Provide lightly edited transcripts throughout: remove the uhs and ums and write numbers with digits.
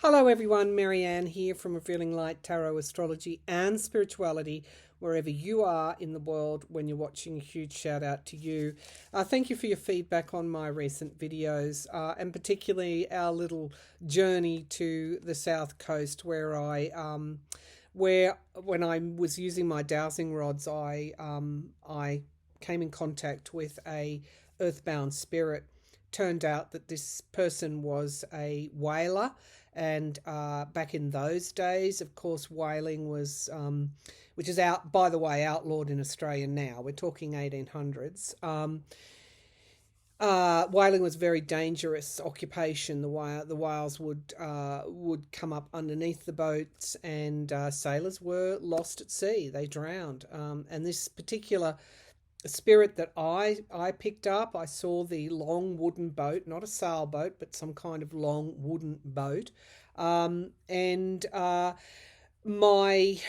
Hello everyone, Marianne here from Revealing Light Tarot, Astrology and Spirituality. Wherever you are in the world when you're watching, a huge shout out to you. Thank you for your feedback on my recent videos and particularly our little journey to the South Coast where when I was using my dowsing rods, I came in contact with a earthbound spirit. Turned out that this person was a whaler, and back in those days, of course, whaling was, which is out, by the way, outlawed in Australia now. We're talking 1800s. Whaling was a very dangerous occupation. The whales would come up underneath the boats, and sailors were lost at sea. They drowned. And this particular spirit that I picked up, I saw the long wooden boat, not a sailboat, but some kind of long wooden boat. And my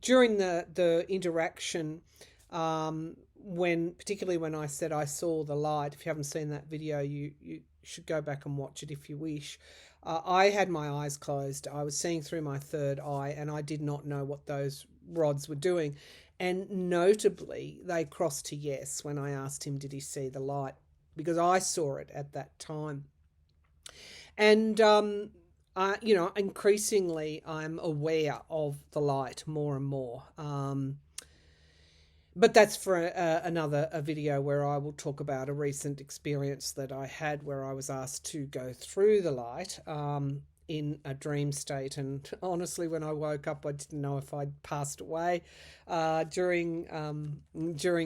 during the interaction, particularly when I said I saw the light. If you haven't seen that video, you should go back and watch it if you wish. I had my eyes closed. I was seeing through my third eye, and I did not know what those rods were doing. And notably, they crossed to yes when I asked him, did he see the light? Because I saw it at that time. And, increasingly I'm aware of the light more and more. But that's for another video where I will talk about a recent experience that I had where I was asked to go through the light in a dream state. And honestly, when I woke up, I didn't know if I'd passed away during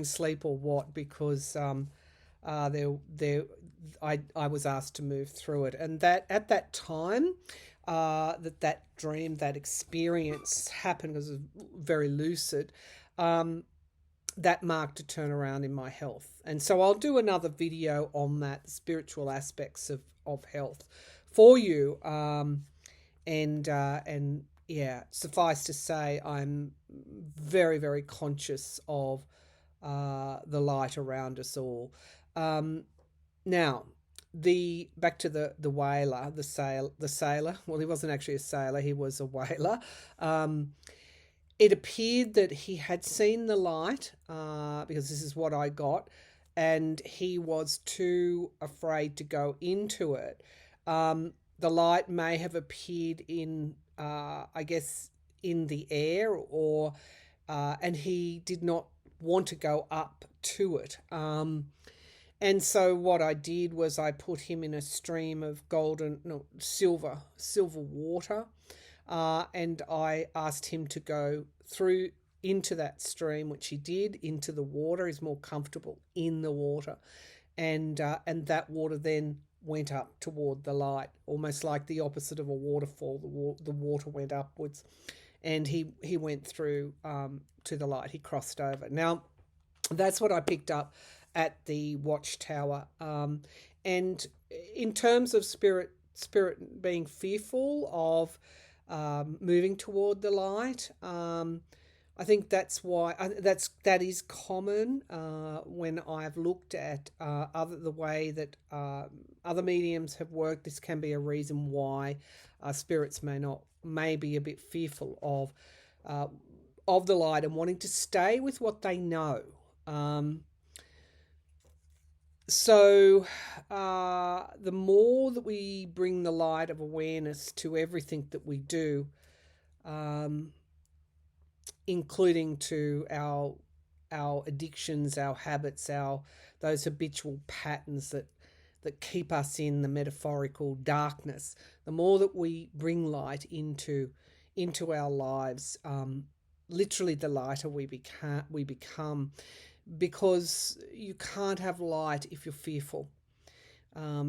sleep or what, because I was asked to move through it. And that at that time, that dream, that experience happened, because it was very lucid. That marked a turnaround in my health. And so I'll do another video on that, spiritual aspects of health for you. And yeah, suffice to say, I'm very, very conscious of the light around us all. Now, back to the whaler, the sailor. Well, he wasn't actually a sailor; he was a whaler. It appeared that he had seen the light, because this is what I got, and he was too afraid to go into it. The light may have appeared in, I guess, in the air, or and he did not want to go up to it. And so what I did was I put him in a stream of silver water. And I asked him to go through into that stream, which he did, into the water. He's more comfortable in the water. And that water then went up toward the light, almost like the opposite of a waterfall. The water went upwards, and he went through to the light. He crossed over. Now, that's what I picked up at the watchtower. And in terms of spirit being fearful of moving toward the light, I think that's why that is common when I've looked at the way that other mediums have worked. This can be a reason why spirits may be a bit fearful of the light and wanting to stay with what they know. So the more that we bring the light of awareness to everything that we do, including to our addictions, our habits, those habitual patterns that keep us in the metaphorical darkness, the more that we bring light into our lives, literally the lighter we become. Because you can't have light if you're fearful.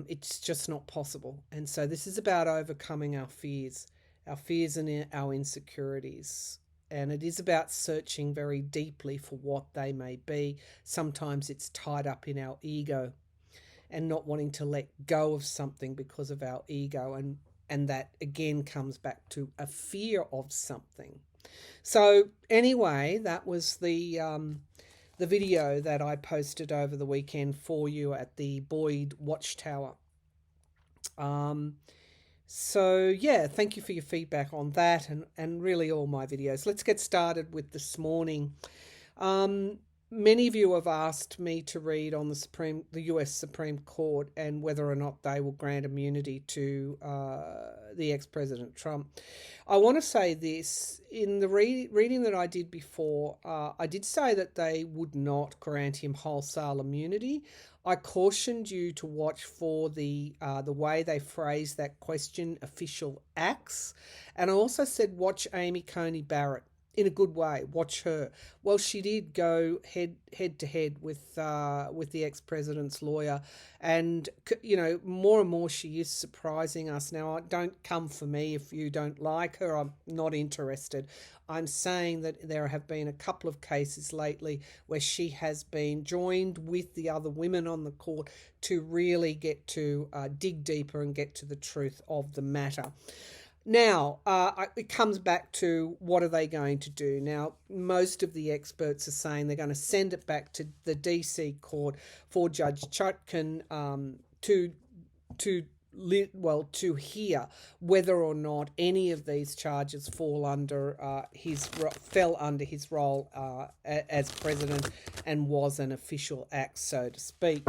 It's just not possible. And so this is about overcoming our fears and our insecurities. And it is about searching very deeply for what they may be. Sometimes it's tied up in our ego and not wanting to let go of something because of our ego. And that again comes back to a fear of something. So anyway, that was the video that I posted over the weekend for you at the Boyd Watchtower. So yeah, thank you for your feedback on that and really all my videos. Let's get started with this morning. Um, Many of you have asked me to read on the U.S. Supreme Court and whether or not they will grant immunity to the ex-president Trump. I want to say this in the reading that I did before. I did say that they would not grant him wholesale immunity. I cautioned you to watch for the way they phrase that question, official acts, and I also said watch Amy Coney Barrett in a good way. Watch her. Well, she did go head to head with the ex president's lawyer, and more and more she is surprising us. Now, don't come for me if you don't like her. I'm not interested. I'm saying that there have been a couple of cases lately where she has been joined with the other women on the court to really get to dig deeper and get to the truth of the matter. Now, it comes back to what are they going to do? Now, most of the experts are saying they're going to send it back to the DC court for Judge Chutkan to hear whether or not any of these charges fell under his role as president and was an official act, so to speak.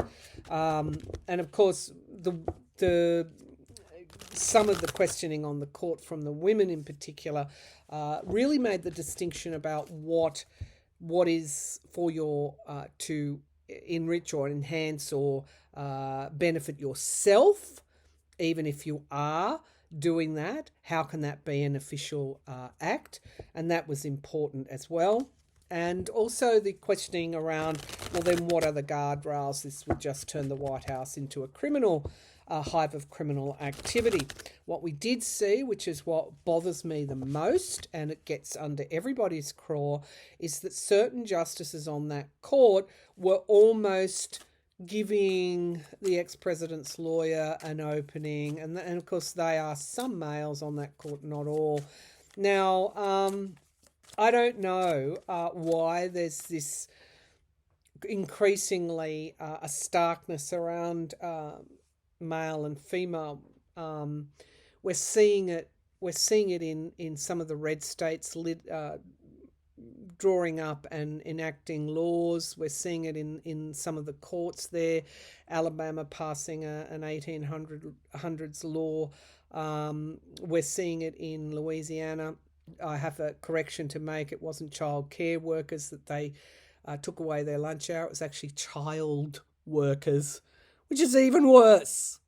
And of course, the some of the questioning on the court from the women in particular really made the distinction about what is for your to enrich or enhance or benefit yourself, even if you are doing that. How can that be an official act? And that was important as well. And also the questioning around, well, then what are the guardrails? This would just turn the White House into a hive of criminal activity. What we did see, which is what bothers me the most, and it gets under everybody's craw, is that certain justices on that court were almost giving the ex-president's lawyer an opening, and of course they are some males on that court, not all. Now, I don't know why there's this increasingly a starkness around male and female. We're seeing it in some of the red states drawing up and enacting laws. We're seeing it in some of the courts there. Alabama passing an 1800s law. We're seeing it in Louisiana. I have a correction to make. It wasn't child care workers that they took away their lunch hour. It was actually child workers, which is even worse.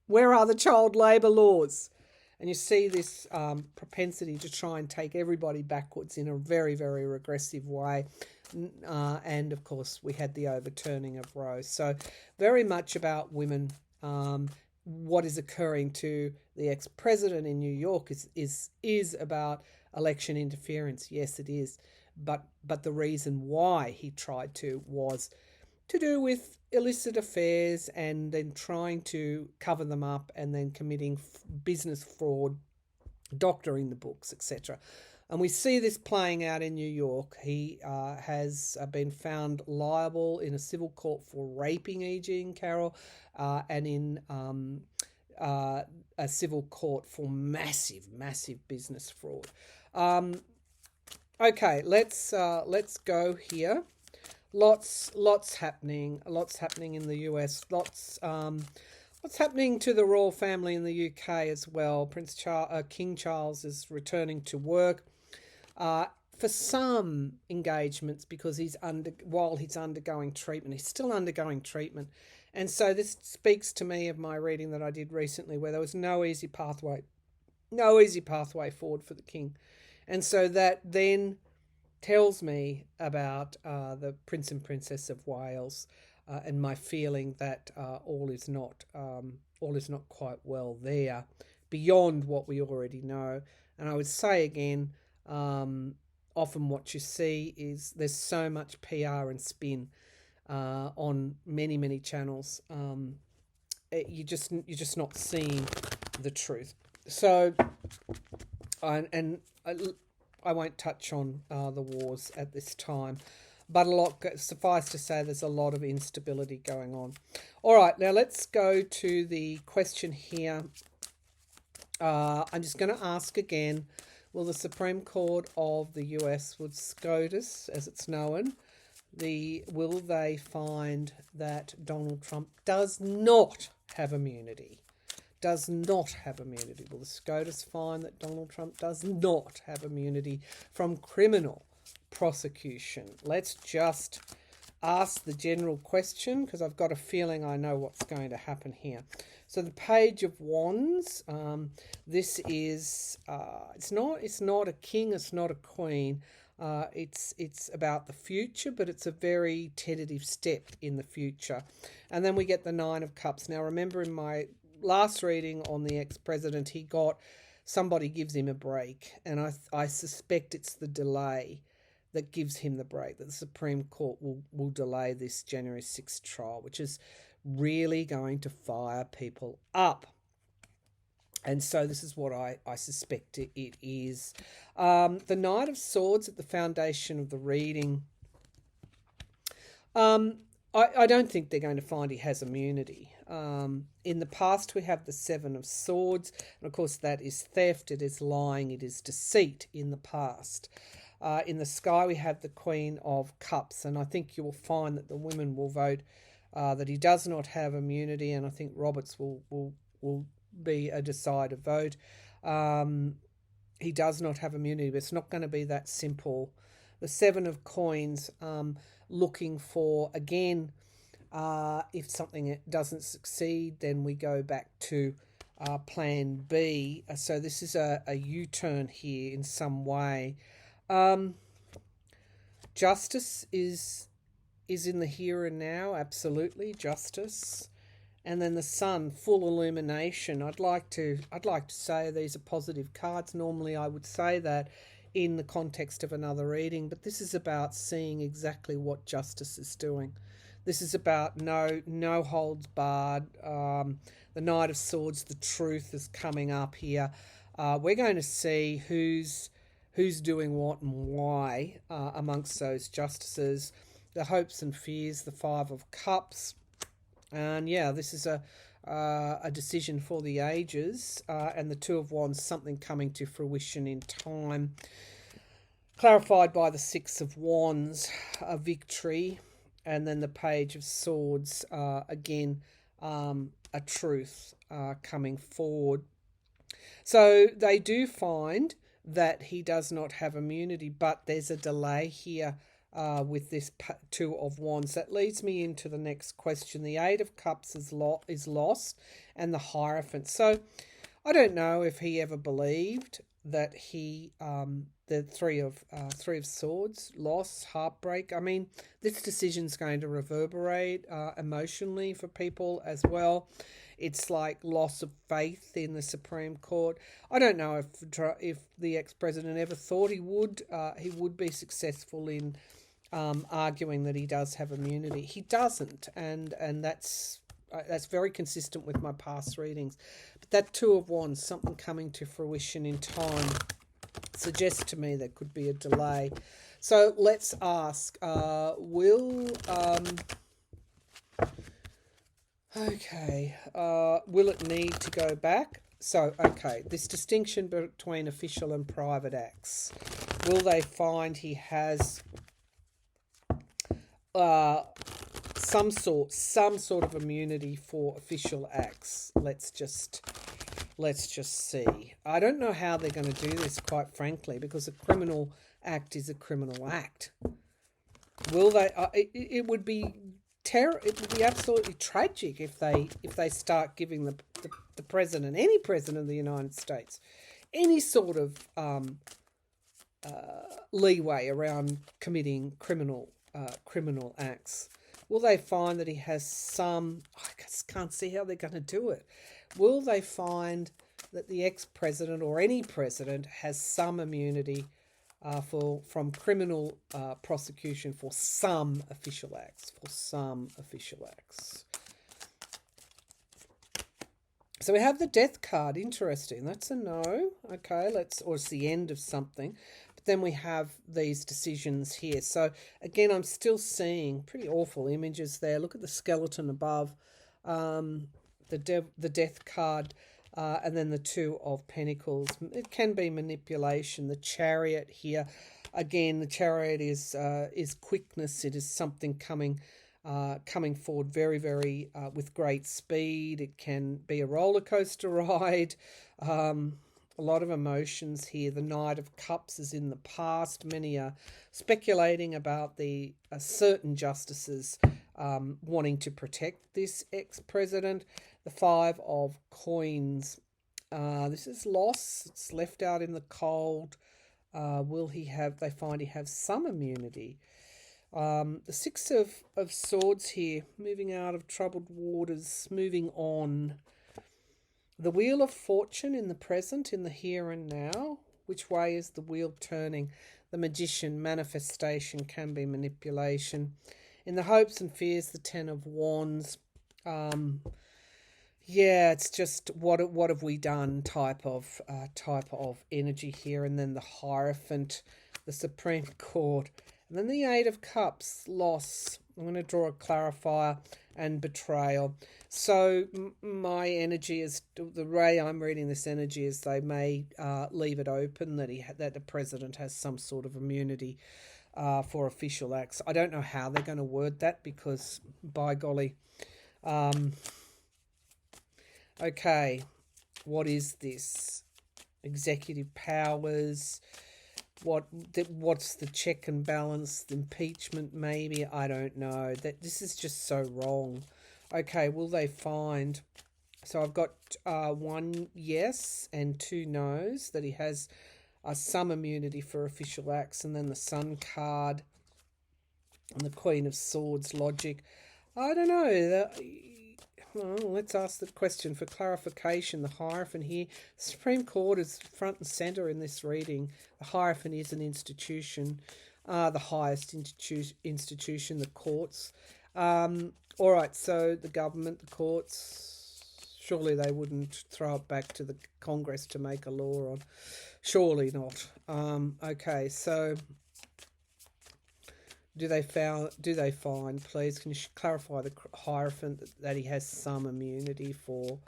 Where are the child labour laws? And you see this propensity to try and take everybody backwards in a very, very regressive way. And, of course, we had the overturning of Roe. So very much about women. What is occurring to the ex-president in New York is about election interference. Yes, it is. But the reason why he tried to was to do with illicit affairs and then trying to cover them up and then committing business fraud, doctoring the books, etc. And we see this playing out in New York. He has been found liable in a civil court for raping E. Jean Carroll and in a civil court for massive business fraud. Okay, let's go here. Lots happening in the US. What's happening to the royal family in the UK as well. King Charles is returning to work for some engagements because while he's undergoing treatment, he's still undergoing treatment, and so this speaks to me of my reading that I did recently, where there was no easy pathway forward for the king, and so that then tells me about the Prince and Princess of Wales and my feeling that all is not quite well there, beyond what we already know. And I would say again, often what you see is there's so much PR and spin on many channels. You're just not seeing the truth. So, I won't touch on the wars at this time, but suffice to say, there's a lot of instability going on. All right, now let's go to the question here. I'm just going to ask again, will the Supreme Court of the US, would SCOTUS, as it's known, will they find that Donald Trump does not have immunity? Does not have immunity. Will the SCOTUS find that Donald Trump does not have immunity from criminal prosecution? Let's just ask the general question, because I've got a feeling I know what's going to happen here. So the Page of Wands, this is, it's not a king, it's not a queen. It's about the future, but it's a very tentative step in the future. And then we get the Nine of Cups. Now, remember in my last reading on the ex-president, somebody gives him a break, and I suspect it's the delay that gives him the break, that the Supreme Court will delay this January 6th trial, which is really going to fire people up. And so this is what I suspect it is. The Knight of Swords at the foundation of the reading. I don't think they're going to find he has immunity. In the past, we have the Seven of Swords. And of course, that is theft, it is lying, it is deceit in the past. In the sky, we have the Queen of Cups. And I think you will find that the women will vote that he does not have immunity. And I think Roberts will be a decided vote. He does not have immunity, but it's not going to be that simple. The Seven of Coins, looking for, again, if something doesn't succeed, then we go back to plan B. So this is a U-turn here in some way. Justice is in the here and now, absolutely, justice. And then the Sun, full illumination. I'd like to say these are positive cards. Normally I would say that in the context of another reading, but this is about seeing exactly what justice is doing. This is about no holds barred. The Knight of Swords, the truth is coming up here. We're going to see who's doing what and why amongst those justices. The hopes and fears, the Five of Cups. And yeah, this is a decision for the ages, and the Two of Wands, something coming to fruition in time. Clarified by the Six of Wands, a victory, and then the Page of Swords, again, a truth coming forward. So they do find that he does not have immunity, but there's a delay here with this Two of Wands. That leads me into the next question. The Eight of Cups is lost, and the Hierophant. So I don't know if he ever believed that the Three of Swords, loss, heartbreak. I mean, this decision's going to reverberate emotionally for people as well. It's like loss of faith in the Supreme Court. I don't know if the ex-president ever thought he would be successful in arguing that he does have immunity. He doesn't, and that's very consistent with my past readings. But that Two of Wands, something coming to fruition in time, suggests to me there could be a delay. So let's ask, will it need to go back? So, okay, this distinction between official and private acts. Will they find he has some sort of immunity for official acts? Let's just see. I don't know how they're going to do this, quite frankly, because a criminal act is a criminal act. Will they? It would be it would be absolutely tragic if they start giving the president, any president of the United States, any sort of leeway around committing criminal acts. Will they find that he has some? I just can't see how they're going to do it. Will they find that the ex-president or any president has some immunity from criminal prosecution for some official acts? So we have the Death card. Interesting. That's a no. Okay, or it's the end of something. But then we have these decisions here. So again, I'm still seeing pretty awful images there. Look at the skeleton above. The Death card. And then the Two of Pentacles. It can be manipulation. The Chariot here, again, the Chariot is quickness. It is something coming forward very, very with great speed. It can be a roller coaster ride. A lot of emotions here. The Knight of Cups is in the past. Many are speculating about the certain justices wanting to protect this ex-president. The Five of Coins. This is loss. It's left out in the cold. Will he have, they find he has some immunity. The Six of Swords here, moving out of troubled waters, moving on. The Wheel of Fortune in the present, in the here and now. Which way is the wheel turning? The Magician, manifestation, can be manipulation. In the hopes and fears, the Ten of Wands. Yeah, it's just what have we done type of energy here. And then the Hierophant, the Supreme Court. And then the Eight of Cups, loss. I'm going to draw a clarifier, and betrayal. So my energy is, the way I'm reading this energy is they may leave it open that that the president has some sort of immunity for official acts. I don't know how they're going to word that because, by golly. Okay, what is this? Executive powers. What's the check and balance? Impeachment, maybe? I don't know. This is just so wrong. Okay, will they find? So I've got one yes and two no's, that he has some immunity for official acts, and then the Sun card and the Queen of Swords, logic. I don't know. Well, let's ask the question for clarification. The Hierophant here, the Supreme Court is front and centre in this reading. The Hierophant is an institution, the highest institution, the courts. All right, so the government, the courts, surely they wouldn't throw it back to the Congress to make a law on. Surely not. Okay, so do they find, please, can you clarify the Hierophant that he has some immunity for,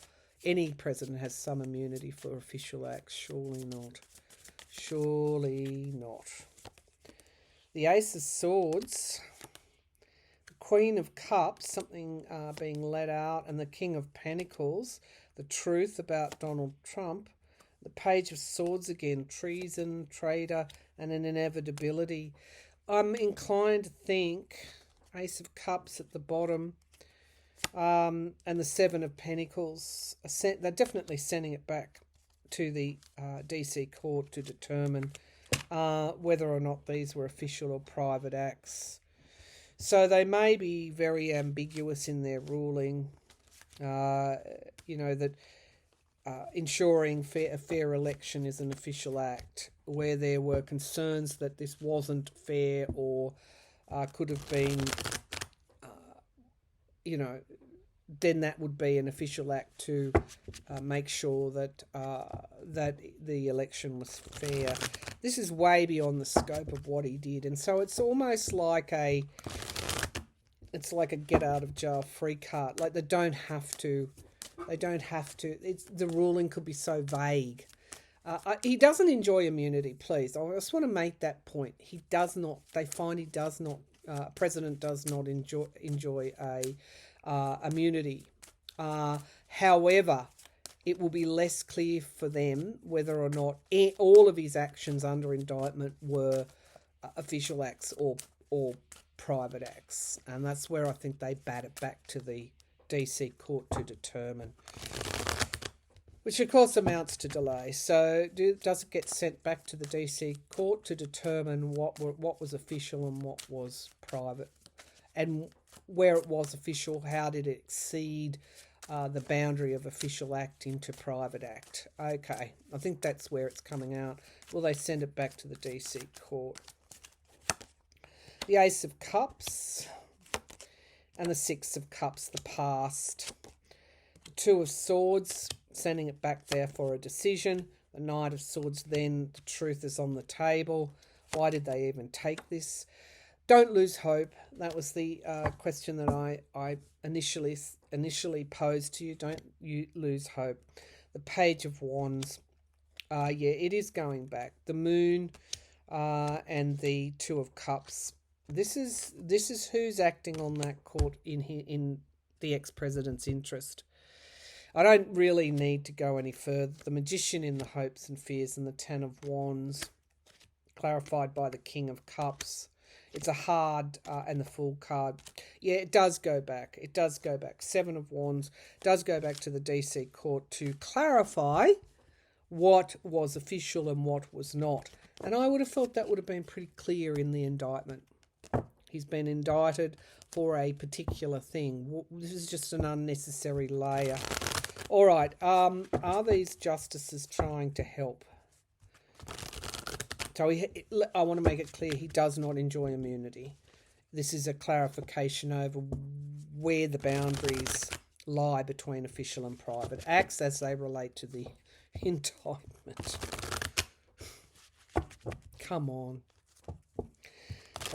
any president has some immunity for official acts? Surely not. Surely not. The Ace of Swords, the Queen of Cups, something being let out, and the King of Pentacles, the truth about Donald Trump. The Page of Swords again, treason, traitor, and an inevitability. I'm inclined to think Ace of Cups at the bottom, and the Seven of Pentacles. They're definitely sending it back to the DC court to determine whether or not these were official or private acts. So they may be very ambiguous in their ruling, that ensuring a fair election is an official act, where there were concerns that this wasn't fair or could have been, then that would be an official act to make sure that that the election was fair. This is way beyond the scope of what he did, and so it's almost like a get out of jail free card. Like they don't have to. The ruling could be so vague. He doesn't enjoy immunity, please. I just want to make that point. He does not. They find he does not. President does not enjoy a immunity. However, it will be less clear for them whether or not all of his actions under indictment were official acts or private acts, and that's where I think they bat it back to the DC court to determine, which of course amounts to delay. So does it get sent back to the DC court to determine what was official and what was private, and where it was official, how did it exceed the boundary of official act into private act? Okay, I think that's where it's coming out. Will they send it back to the DC court? The Ace of Cups and the Six of Cups, the past. The Two of Swords, sending it back there for a decision. The Knight of Swords, then the truth is on the table. Why did they even take this? Don't lose hope. That was the question that I initially posed to you. Don't you lose hope. The Page of Wands. Yeah, it is going back. The Moon and the Two of Cups. This is who's acting on that court in the ex-president's interest. I don't really need to go any further. The Magician in the Hopes and Fears and the Ten of Wands, clarified by the King of Cups. It's a hard and the Fool card. Yeah, it does go back. It does go back. Seven of Wands does go back to the DC court to clarify what was official and what was not. And I would have thought that would have been pretty clear in the indictment. He's been indicted for a particular thing. This is just an unnecessary layer. All right, are these justices trying to help? So I want to make it clear he does not enjoy immunity. This is a clarification over where the boundaries lie between official and private acts as they relate to the indictment. Come on.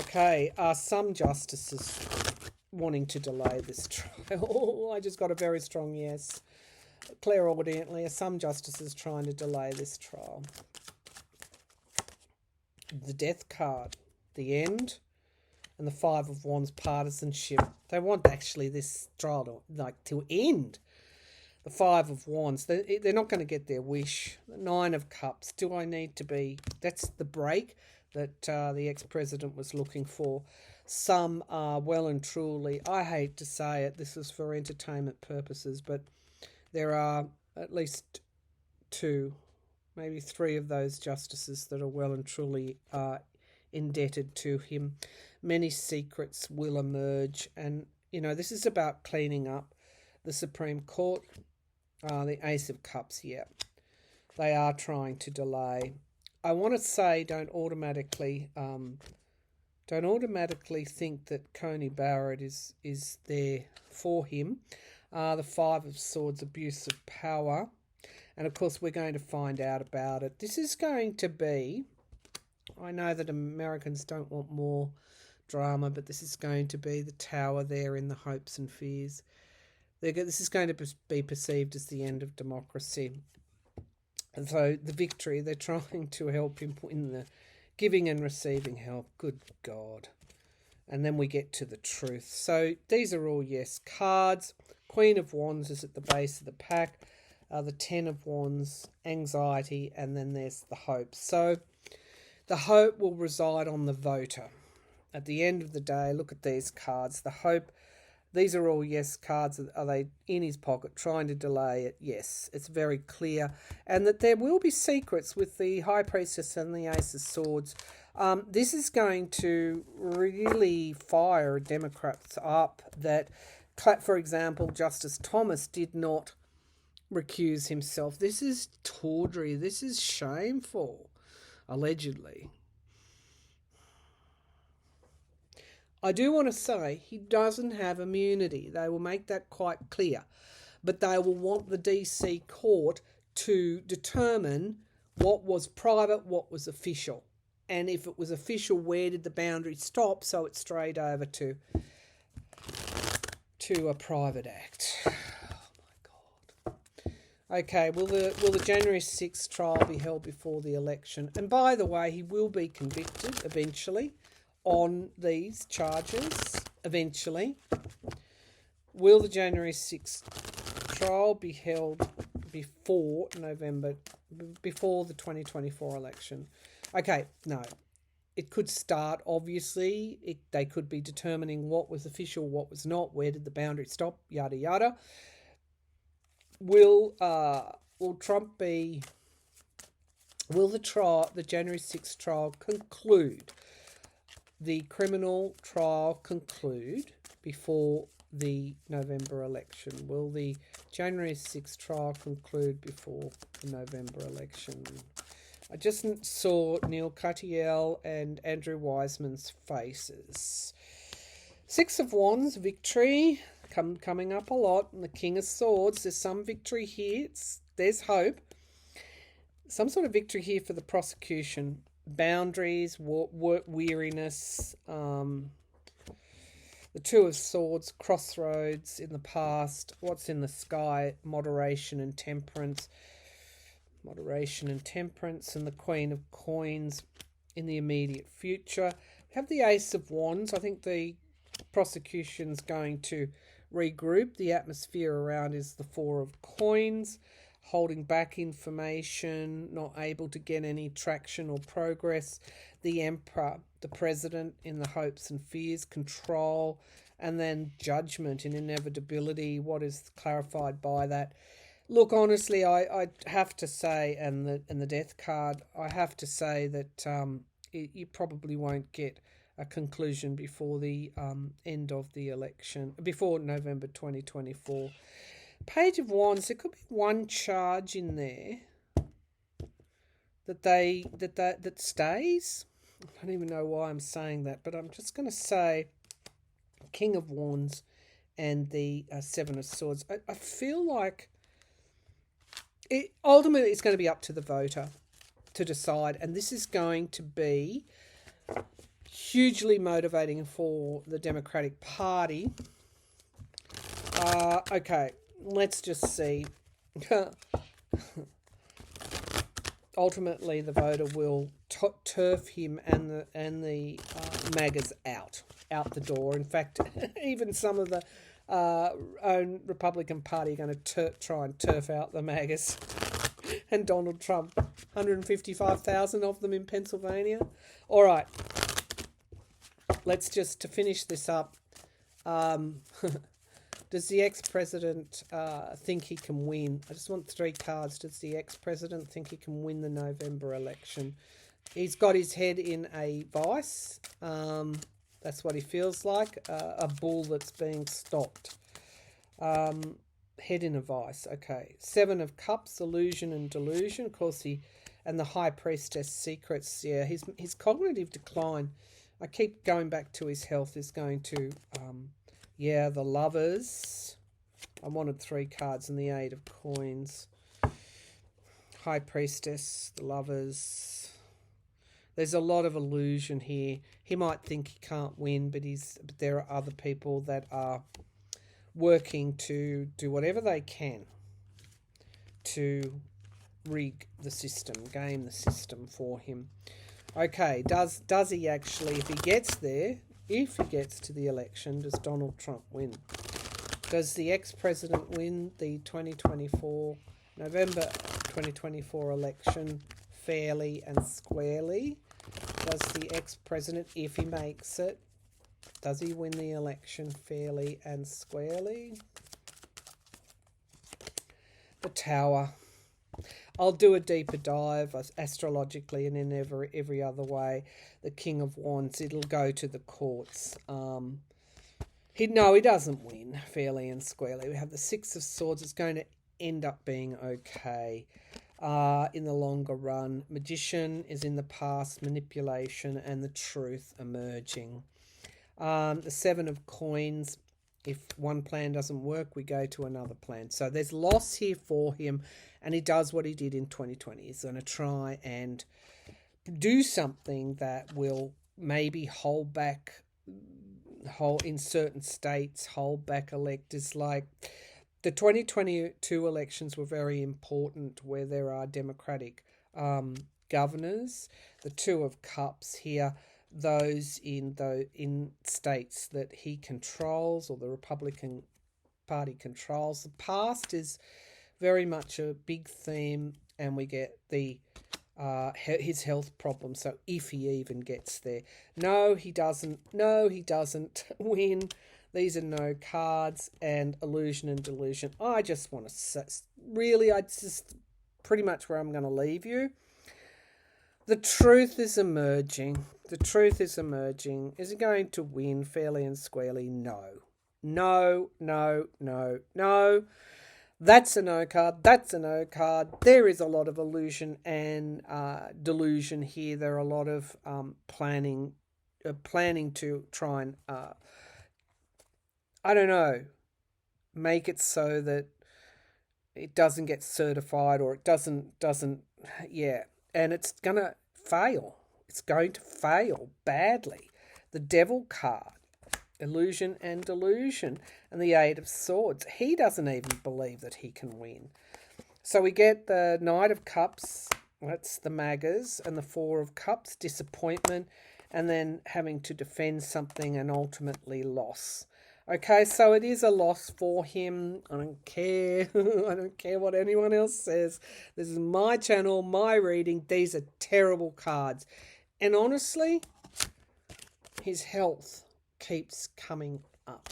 Okay, are some justices wanting to delay this trial? Oh, I just got a very strong yes. Clairaudiently, are some justices trying to delay this trial? The Death card, the End, and the Five of Wands, partisanship. They want actually this trial to end. The Five of Wands, they're not going to get their wish. The Nine of Cups, do I need to be... That's the break that the ex-president was looking for. Some are well and truly, I hate to say it, this is for entertainment purposes, but there are at least two, maybe three of those justices that are well and truly indebted to him. Many secrets will emerge, and, you know, this is about cleaning up the Supreme Court. The Ace of Cups, yeah. They are trying to delay. I want to say don't automatically think that Coney Barrett is there for him. The Five of Swords, abuse of power. And, of course, we're going to find out about it. This is going to be... I know that Americans don't want more drama, but this is going to be the Tower there in the Hopes and Fears. This is going to be perceived as the end of democracy. And so the victory, they're trying to help him in the giving and receiving help. Good God. And then we get to the truth. So these are all yes cards. Queen of Wands is at the base of the pack. The Ten of Wands, anxiety, and then there's the hope. So the hope will reside on the voter. At the end of the day, look at these cards. The hope, these are all yes cards. Are they in his pocket trying to delay it? Yes, it's very clear. And that there will be secrets with the High Priestess and the Ace of Swords. This is going to really fire Democrats up that, for example, Justice Thomas did not recuse himself. This is tawdry. This is shameful, allegedly. I do want to say he doesn't have immunity. They will make that quite clear. But they will want the DC court to determine what was private, what was official. And if it was official, where did the boundary stop? So it's straight over to a private act. Oh my God. Okay, will the January 6th trial be held before the election? And by the way, he will be convicted eventually on these charges, eventually. Will the January 6th trial be held before the 2024 election? Okay, no. It could start, obviously. They could be determining what was official, what was not, where did the boundary stop, yada, yada. Will Trump be... Will the January 6th trial conclude? The criminal trial conclude before the November election? Will the January 6th trial conclude before the November election? I just saw Neil Katyal and Andrew Wiseman's faces. Six of Wands, victory, coming up a lot. And the King of Swords, there's some victory here. There's hope. Some sort of victory here for the prosecution. Boundaries, work weariness. The The Two of Swords, crossroads in the past. What's in the sky? Moderation and temperance. Moderation and temperance. And the Queen of Coins in the immediate future. We have the Ace of Wands. I think the prosecution's going to regroup. The atmosphere around is the Four of Coins. Holding back information, not able to get any traction or progress. The Emperor, the President in the hopes and fears, control, and then judgment and inevitability. What is clarified by that? Look, honestly, I have to say, and the Death card, I have to say that you probably won't get a conclusion before the end of the election, before November 2024. Page of Wands, there could be one charge in there that stays. I don't even know why I'm saying that, but I'm just going to say King of Wands and the Seven of Swords. I feel like ultimately it's going to be up to the voter to decide, and this is going to be hugely motivating for the Democratic Party. Okay. Let's just see. Ultimately, the voter will turf him and the MAGAs out the door. In fact, even some of the own Republican Party are going to try and turf out the MAGAs and Donald Trump. 155,000 of them in Pennsylvania. All right. Let's just, to finish this up, does the ex-president think he can win? I just want 3 cards. Does the ex-president think he can win the November election? He's got his head in a vice. That's what he feels like. A bull that's being stopped. Head in a vice. Okay. 7 of Cups, illusion and delusion. Of course, and the High Priestess, secrets. Yeah, his cognitive decline. I keep going back to his health is going to... yeah, the Lovers. I wanted 3 cards and the 8 of Coins. High Priestess, the Lovers. There's a lot of illusion here. He might think he can't win, but there are other people that are working to do whatever they can to rig the system, game the system for him. Okay, does he actually, if he gets there... If he gets to the election, does Donald Trump win? Does the ex-president win the November 2024 election fairly and squarely? Does the ex-president, if he makes it, does he win the election fairly and squarely? The Tower. I'll do a deeper dive astrologically and in every other way. The King of Wands, it'll go to the courts. He doesn't win fairly and squarely. We have the 6 of Swords. It's going to end up being okay in the longer run. Magician is in the past, manipulation and the truth emerging. The 7 of Coins. If one plan doesn't work, we go to another plan. So there's loss here for him, and he does what he did in 2020. He's going to try and do something that will maybe hold back, in certain states, hold back electors. Like the 2022 elections were very important where there are Democratic governors. The 2 of Cups here. Those in states that he controls or the Republican Party controls. The past is very much a big theme, and we get the his health problems. So if he even gets there, no, he doesn't win. These are no cards, and illusion and delusion. I just want to say, really, I just pretty much where I'm going to leave you. The truth is emerging. The truth is emerging. Is he going to win fairly and squarely? No. No, no, no, no. That's a no card. That's a no card. There is a lot of illusion and delusion here. There are a lot of planning to try and, I don't know, make it so that it doesn't get certified or it doesn't, yeah. And it's going to fail. It's going to fail badly. The Devil card. Illusion and delusion. And the Eight of Swords. He doesn't even believe that he can win. So we get the Knight of Cups, that's the Maggers, and the Four of Cups, disappointment, and then having to defend something and ultimately loss. Okay, so it is a loss for him. I don't care. I don't care what anyone else says. This is my channel, my reading. These are terrible cards. And honestly, his health keeps coming up.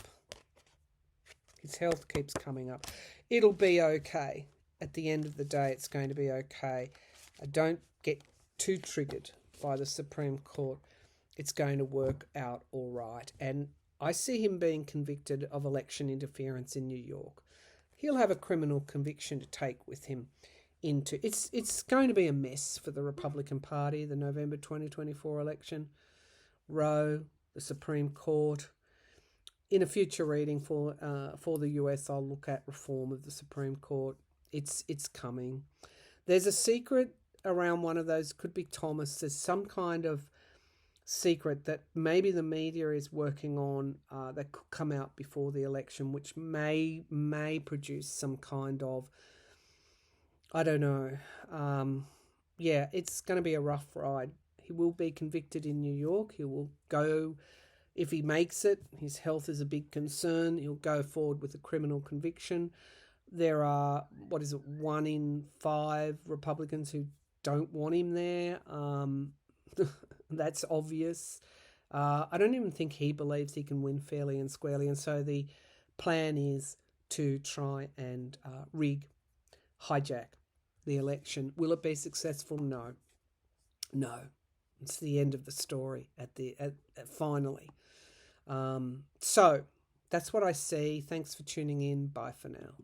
His health keeps coming up. It'll be okay. At the end of the day, it's going to be okay. Don't get too triggered by the Supreme Court. It's going to work out all right. And I see him being convicted of election interference in New York. He'll have a criminal conviction to take with him into... It's going to be a mess for the Republican Party, the November 2024 election. Roe, the Supreme Court. In a future reading for the US, I'll look at reform of the Supreme Court. It's coming. There's a secret around one of those, could be Thomas. There's some kind of secret that maybe the media is working on that could come out before the election, which may produce some kind of, I don't know. Yeah, it's going to be a rough ride. He will be convicted in New York. He will go, if he makes it, his health is a big concern. He'll go forward with a criminal conviction. There are, 1 in 5 Republicans who don't want him there. That's obvious. I don't even think he believes he can win fairly and squarely. And so the plan is to try and hijack the election. Will it be successful? No. It's the end of the story finally. So that's what I see. Thanks for tuning in. Bye for now.